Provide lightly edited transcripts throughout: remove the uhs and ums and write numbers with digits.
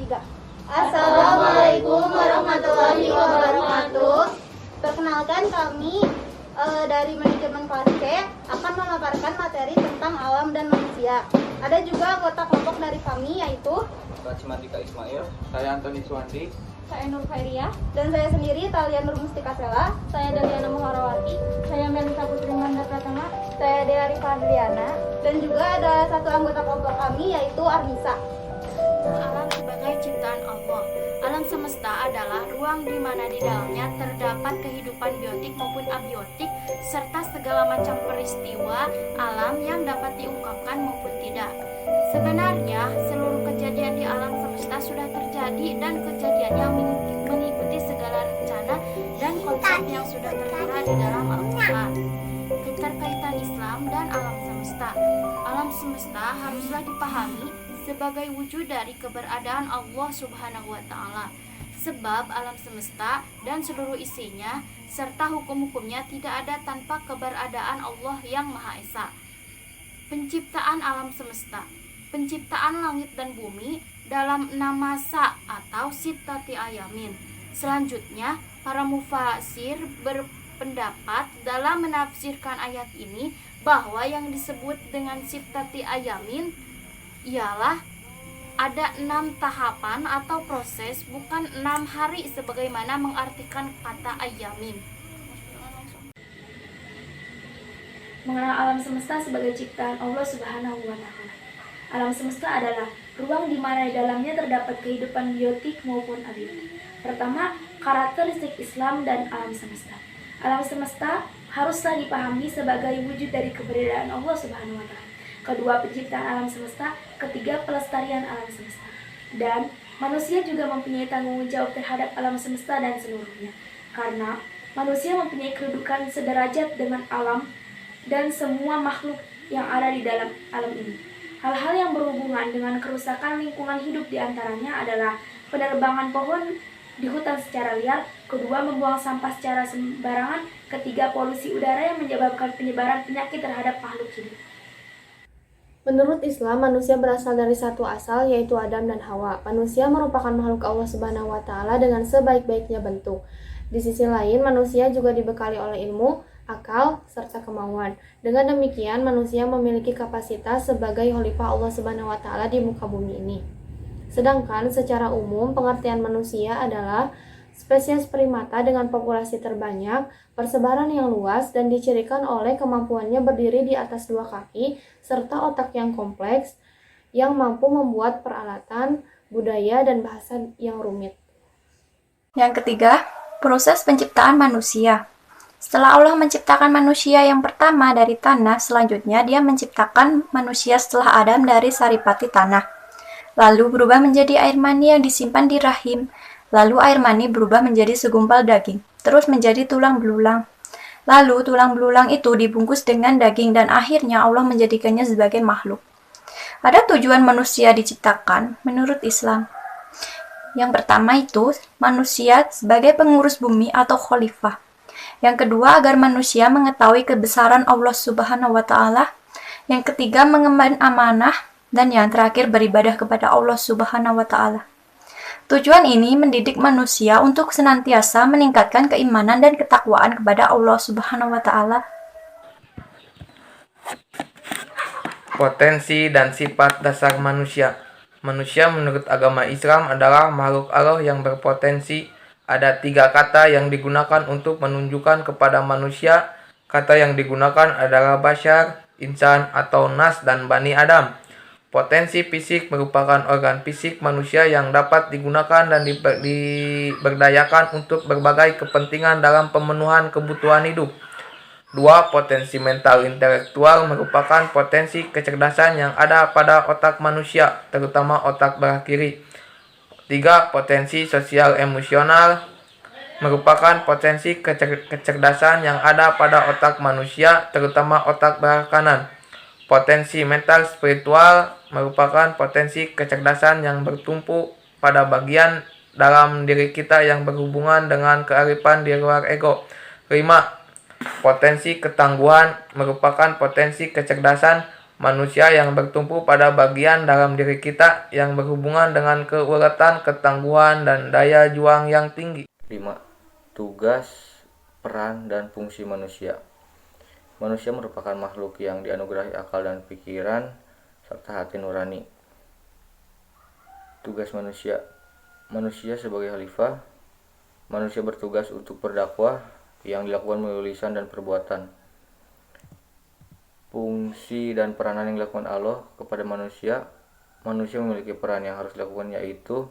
3. Assalamualaikum warahmatullahi wabarakatuh. Perkenalkan kami dari manajemen kelas C akan memaparkan materi tentang alam dan manusia. Ada juga anggota kelompok dari kami yaitu Rachmatika Ismail, saya Antoni Suwandi, Saya Nur Khairia, dan saya sendiri Talia Nur Mustika Sela. saya Daliana Muharawati, saya Melisa Putri Manda Pratama, saya Dea Rifa Adriana. Dan juga ada satu anggota kelompok kami yaitu Arnisa. Alam sebagai ciptaan Allah. Alam semesta adalah ruang di mana di dalamnya terdapat kehidupan biotik maupun abiotik serta segala macam peristiwa alam yang dapat diungkapkan maupun tidak. Sebenarnya seluruh kejadian di alam semesta sudah terjadi dan kejadiannya mengikuti segala rencana dan konsep yang sudah tertera di dalam Al-Quran. Keterkaitan Islam dan alam semesta. Alam semesta haruslah dipahami sebagai wujud dari keberadaan Allah Subhanahu wa Ta'ala, sebab alam semesta dan seluruh isinya serta hukum-hukumnya tidak ada tanpa keberadaan Allah yang Maha Esa. Penciptaan alam semesta. Penciptaan langit dan bumi dalam 6 masa atau sittati ayamin. Selanjutnya, para mufasir berpendapat dalam menafsirkan ayat ini bahwa yang disebut dengan sittati ayamin ialah ada 6 tahapan atau proses, bukan 6 hari sebagaimana mengartikan kata ayamin. Mengenal alam semesta sebagai ciptaan Allah Subhanahu wa Ta'ala. Alam semesta adalah ruang di mana di dalamnya terdapat kehidupan biotik maupun abiotik. Pertama, karakteristik Islam dan alam semesta. Alam semesta haruslah dipahami sebagai wujud dari keberadaan Allah Subhanahu wa Ta'ala. Kedua, penciptaan alam semesta. Ketiga, pelestarian alam semesta. Dan manusia juga mempunyai tanggung jawab terhadap alam semesta dan seluruhnya. Karena manusia mempunyai kedudukan sederajat dengan alam dan semua makhluk yang ada di dalam alam ini. Hal-hal yang berhubungan dengan kerusakan lingkungan hidup diantaranya adalah penerbangan pohon di hutan secara liar. Kedua, membuang sampah secara sembarangan. Ketiga, polusi udara yang menyebabkan penyebaran penyakit terhadap makhluk hidup. Menurut Islam, manusia berasal dari satu asal, yaitu Adam dan Hawa. Manusia merupakan makhluk Allah Subhanahu wa Ta'ala dengan sebaik-baiknya bentuk. Di sisi lain, manusia juga dibekali oleh ilmu, akal, serta kemauan. Dengan demikian, manusia memiliki kapasitas sebagai khalifah Allah Subhanahu wa Ta'ala di muka bumi ini. Sedangkan secara umum, pengertian manusia adalah spesies primata dengan populasi terbanyak, persebaran yang luas, dan dicirikan oleh kemampuannya berdiri di atas 2 kaki, serta otak yang kompleks, yang mampu membuat peralatan, budaya, dan bahasa yang rumit. Yang ketiga, proses penciptaan manusia. Setelah Allah menciptakan manusia yang pertama dari tanah, selanjutnya Dia menciptakan manusia setelah Adam dari saripati tanah. Lalu berubah menjadi air mani yang disimpan di rahim. Lalu air mani berubah menjadi segumpal daging, terus menjadi tulang belulang. Lalu tulang belulang itu dibungkus dengan daging dan akhirnya Allah menjadikannya sebagai makhluk. Ada tujuan manusia diciptakan menurut Islam. Yang pertama itu, manusia sebagai pengurus bumi atau khalifah. Yang kedua, agar manusia mengetahui kebesaran Allah Subhanahu wa Ta'ala. Yang ketiga, mengemban amanah. Dan yang terakhir, beribadah kepada Allah Subhanahu wa Ta'ala. Tujuan ini mendidik manusia untuk senantiasa meningkatkan keimanan dan ketakwaan kepada Allah Subhanahu wa Ta'ala. potensi dan sifat dasar manusia. Manusia menurut agama Islam adalah makhluk Allah yang berpotensi. Ada 3 kata yang digunakan untuk menunjukkan kepada manusia. Kata yang digunakan adalah bashar, insan atau nas, dan bani Adam. Potensi fisik merupakan organ fisik manusia yang dapat digunakan dan diberdayakan untuk berbagai kepentingan dalam pemenuhan kebutuhan hidup. 2. Potensi mental intelektual merupakan potensi kecerdasan yang ada pada otak manusia, terutama otak belah kiri. 3. Potensi sosial emosional merupakan potensi kecerdasan yang ada pada otak manusia, terutama otak belah kanan. Potensi mental spiritual merupakan potensi kecerdasan yang bertumpu pada bagian dalam diri kita yang berhubungan dengan kearifan di luar ego. 5. Potensi ketangguhan merupakan potensi kecerdasan manusia yang bertumpu pada bagian dalam diri kita yang berhubungan dengan keuletan, ketangguhan, dan daya juang yang tinggi. 5. Tugas, peran, dan fungsi manusia. Manusia merupakan makhluk yang dianugerahi akal dan pikiran, serta hati nurani. Tugas manusia. Manusia sebagai khalifah. Manusia bertugas untuk berdakwah yang dilakukan melalui lisan dan perbuatan. Fungsi dan peranan yang dilakukan Allah kepada manusia. Manusia memiliki peran yang harus dilakukan, yaitu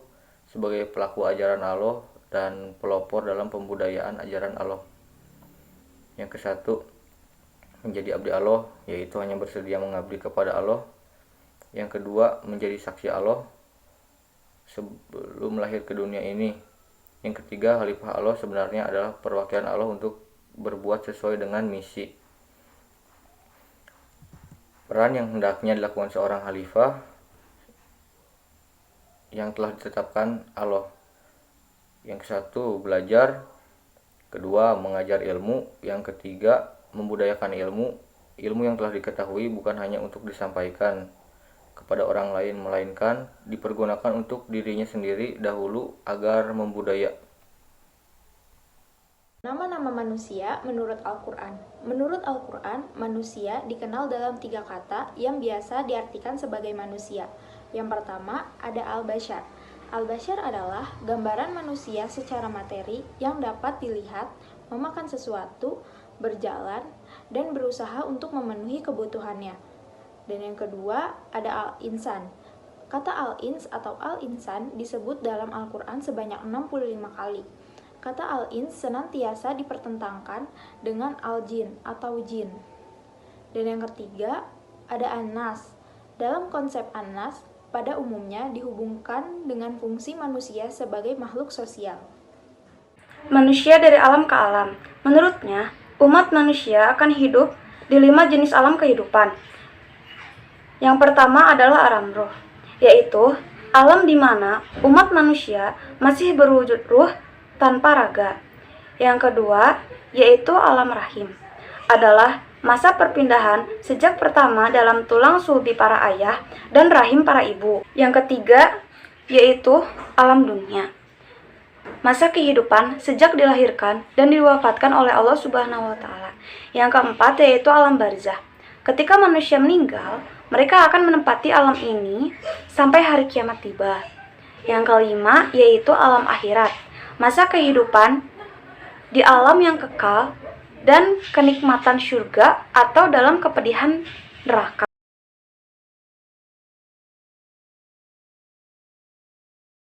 sebagai pelaku ajaran Allah dan pelopor dalam pembudayaan ajaran Allah. Yang ke-1, menjadi abdi Allah, yaitu hanya bersedia mengabdi kepada Allah. Yang kedua, menjadi saksi Allah sebelum lahir ke dunia ini. Yang ketiga, khalifah Allah sebenarnya adalah perwakilan Allah untuk berbuat sesuai dengan misi. Peran yang hendaknya dilakukan seorang khalifah yang telah ditetapkan Allah. Yang ke-1, belajar. Kedua, mengajar ilmu. Yang ketiga, membudayakan ilmu yang telah diketahui bukan hanya untuk disampaikan kepada orang lain, melainkan dipergunakan untuk dirinya sendiri dahulu agar membudaya. Nama-nama manusia menurut Al-Quran. Menurut Al-Quran, manusia dikenal dalam 3 kata yang biasa diartikan sebagai manusia. Yang pertama, ada Al-Bashar. Al-Bashar adalah gambaran manusia secara materi yang dapat dilihat, memakan sesuatu, berjalan, dan berusaha untuk memenuhi kebutuhannya. Dan yang kedua, ada Al-Insan. Kata Al-Ins atau Al-Insan disebut dalam Al-Quran sebanyak 65 kali. Kata Al-Ins senantiasa dipertentangkan dengan Al-Jin atau jin. Dan yang ketiga, ada An-Nas. Dalam konsep An-Nas, pada umumnya dihubungkan dengan fungsi manusia sebagai makhluk sosial. Manusia dari alam ke alam. Menurutnya, umat manusia akan hidup di 5 jenis alam kehidupan. Yang pertama adalah alam ruh, yaitu alam di mana umat manusia masih berwujud ruh tanpa raga. Yang kedua, yaitu alam rahim, adalah masa perpindahan sejak pertama dalam tulang sulbi para ayah dan rahim para ibu. Yang ketiga, yaitu alam dunia, masa kehidupan sejak dilahirkan dan diwafatkan oleh Allah Subhanahu wa Ta'ala. Yang keempat, yaitu alam barzah. Ketika manusia meninggal, mereka akan menempati alam ini sampai hari kiamat tiba. Yang kelima, yaitu alam akhirat, masa kehidupan di alam yang kekal dan kenikmatan surga atau dalam kepedihan neraka.